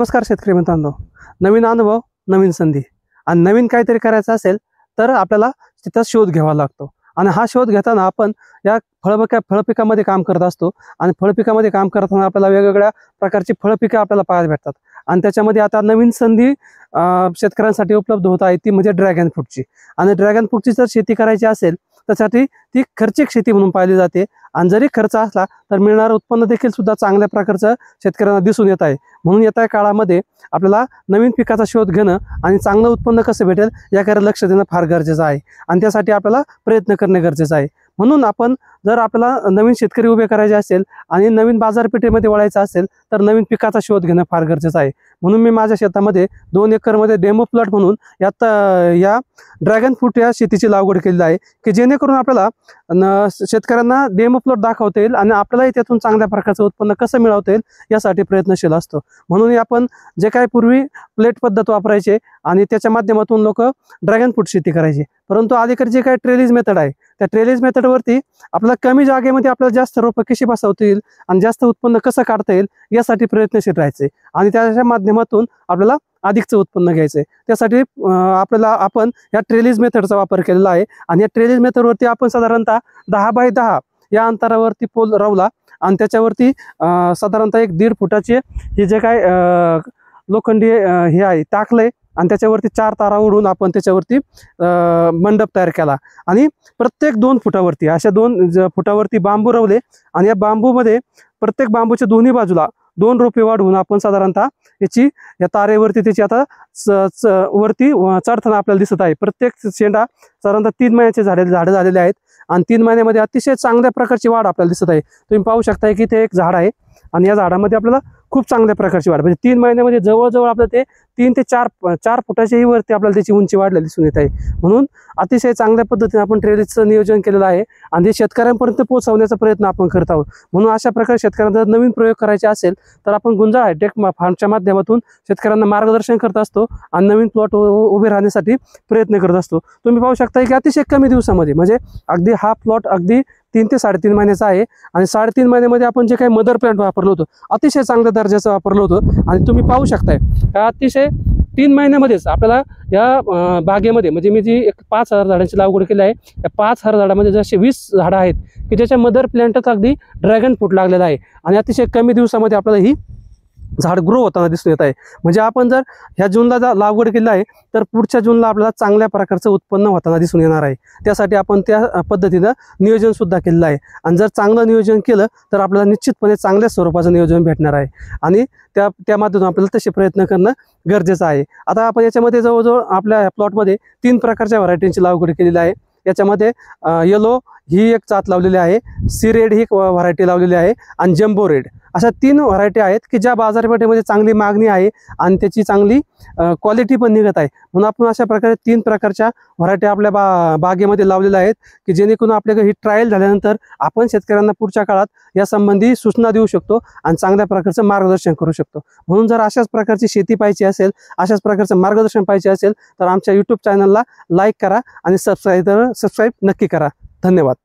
नमस्कार शेतकरी मित्रांनो, नवीन अनुभव, नवीन संधी आणि नवीन काहीतरी करायचं असेल तर आपल्याला तिथं शोध घ्यावा लागतो. आणि हा शोध घेताना आपण या फळपिकामध्ये काम करत असतो आणि फळपिकामध्ये काम करताना आपल्याला वेगवेगळ्या प्रकारची फळपिकं आपल्याला पाहायला भेटतात. आणि त्याच्यामध्ये आता नवीन संधी शेतकऱ्यांसाठी उपलब्ध होत आहे, ती म्हणजे ड्रॅगन फ्रूटची. आणि ड्रॅगन फ्रूटची जर शेती करायची असेल त्यासाठी ती खर्चिक शेती म्हणून पाहिली जाते. आणि जरी खर्च असला तर मिळणारं उत्पन्न देखील सुद्धा चांगल्या प्रकारचं शेतकऱ्यांना दिसून येत आहे. म्हणून येत्या काळामध्ये आपल्याला नवीन पिकाचा शोध घेणं आणि चांगलं उत्पन्न कसं भेटेल याकडे लक्ष देणं फार गरजेचं आहे. आणि त्यासाठी आपल्याला प्रयत्न करणे गरजेचं आहे. म्हणून आपण जर आपल्याला नवीन शेतकरी उभे करायचे असेल आणि नवीन बाजारपेठेमध्ये वळायचं असेल तर नवीन पिकाचा शोध घेणं फार गरजेचं आहे. म्हणून मी माझ्या शेतामध्ये 2 एकरमध्ये डेमो प्लॉट म्हणून या ड्रॅगन फ्रूट या शेतीची लागवड केलेली आहे, की जेणेकरून आपल्याला शेतकऱ्यांना डेमो प्लॉट दाखवता येईल आणि आपल्यालाही त्यातून चांगल्या प्रकारचं उत्पन्न कसं मिळवता येईल यासाठी प्रयत्नशील असतो. म्हणून आपण जे काही पूर्वी प्लेट पद्धत वापरायचे आणि त्याच्या माध्यमातून लोक ड्रॅगन फ्रूट शेती करायचे, परंतु अलीकडे जे काही ट्रेलिज मेथड आहे त्या ट्रेलिज मेथडवरती आपल्याला कमी जागेमध्ये आपल्याला जास्त रोपं कशी बसवता येईल आणि जास्त उत्पन्न कसं काढता येईल यासाठी प्रयत्नशील राहायचे आणि त्याच्या माध्यमातून आपल्याला अधिकचं उत्पन्न घ्यायचंय. त्यासाठी आपण या ट्रेलिज मेथडचा वापर केलेला आहे. आणि या ट्रेलिज मेथडवरती आपण साधारणतः 10 बाय 10 या अंतरावरती पोल रवला आणि त्याच्यावरती साधारणतः 1.5 फुटाचे हे जे काय लोखंडी हे आहे टाकलंय आणि त्याच्यावरती 4 तारा ओढून आपण त्याच्यावरती मंडप तयार केला. आणि प्रत्येक 2 फुटावरती अशा 2 फुटावरती बांबू रवले आणि या बांबूमध्ये प्रत्येक बांबूच्या दोन्ही बाजूला 2 रोपे वाढवून आपण साधारणतः या तारेवरती त्याची आता वरती चढताना आपल्याला दिसत आहे. प्रत्येक शेंडा साधारणतः 3 महिन्याचे झाडं झालेले आहेत आणि 3 महिन्यामध्ये अतिशय चांगल्या प्रकारची वाढ आपल्याला दिसत आहे. तुम्ही पाहू शकता की इथे एक झाड आहे आणि या झाडामध्ये आपल्याला खूप चांगल्या प्रकारची वाढ, म्हणजे 3 महिन्यामध्ये जवळजवळ आपल्याला ते 3 ते 4 फुटाच्याही वरती आपल्याला त्याची उंची वाढलेली दिसून येत आहे. म्हणून अतिशय चांगल्या पद्धतीने आपण ट्रेलिजचं नियोजन केलेलं आहे आणि ते शेतकऱ्यांपर्यंत पोहोचवण्याचा प्रयत्न आपण करत आहोत. म्हणून अशा प्रकारे शेतकऱ्यांना जर नवीन प्रयोग करायचे असेल तर आपण गुंजाळ हायटेक फार्मच्या माध्यमातून शेतकऱ्यांना मार्गदर्शन करत असतो आणि नवीन प्लॉट उभे राहण्यासाठी प्रयत्न करत असतो. तुम्ही पाहू शकता की अतिशय कमी दिवसामध्ये, म्हणजे अगदी हा प्लॉट अगदी 3 ते 3.5 महिन्याचा आहे आणि 3.5 महिन्यामध्ये आपण जे काही मदर प्लांट वापरलं होतं अतिशय चांगल्या दर्जाचं वापरलं होतं. आणि तुम्ही पाहू शकताय अतिशय 3 महिन्यामध्येच आपल्याला या बागेमध्ये, म्हणजे मी जी 5,000 झाडांची लागवड केली आहे, त्या 5,000 झाडामध्ये जसे 20 झाडं आहेत की ज्याच्या मदर प्लांटच अगदी ड्रॅगन फ्रूट लागलेला आहे आणि अतिशय कमी दिवसामध्ये आपल्याला ही झाड ग्रो होताना दिसून येत आहे. म्हणजे आपण जर ह्या जूनला लागवड केली आहे तर पुढच्या जूनला आपल्याला चांगल्या प्रकारचं उत्पन्न होताना दिसून येणार आहे. त्यासाठी आपण त्या पद्धतीनं नियोजन सुद्धा केलेलं आहे. आणि जर चांगलं नियोजन केलं तर आपल्याला निश्चितपणे चांगल्या स्वरूपाचं नियोजन भेटणार आहे आणि त्या माध्यमातून आपल्याला तसे प्रयत्न करणं गरजेचं आहे. आता आपण याच्यामध्ये जवळजवळ आपल्या प्लॉटमध्ये 3 प्रकारच्या व्हरायटींची लागवड केलेली आहे. याच्यामध्ये येलो ही एक जात लावलेली आहे, सी रेड ही व्हरायटी लावलेली आहे आणि जम्बो रेड अशा 3 व्हरायटी आहेत की ज्या बाजारपेठेमध्ये चांगली मागणी आहे आणि त्याची चांगली क्वालिटी पण निघत आहे. म्हणून आपण अशा प्रकारे 3 प्रकारच्या व्हरायटी आपल्या बागेमध्ये लावलेल्या आहेत की जेणेकरून आपल्याकडे ही ट्रायल झाल्यानंतर आपण शेतकऱ्यांना पुढच्या काळात यासंबंधी सूचना देऊ शकतो आणि चांगल्या प्रकारचं मार्गदर्शन करू शकतो. म्हणून जर अशाच प्रकारची शेती पाहिजे असेल, अशाच प्रकारचं मार्गदर्शन पाहिजे असेल तर आमच्या YouTube चॅनलला लाईक करा आणि सबस्क्राईब नक्की करा. धन्यवाद.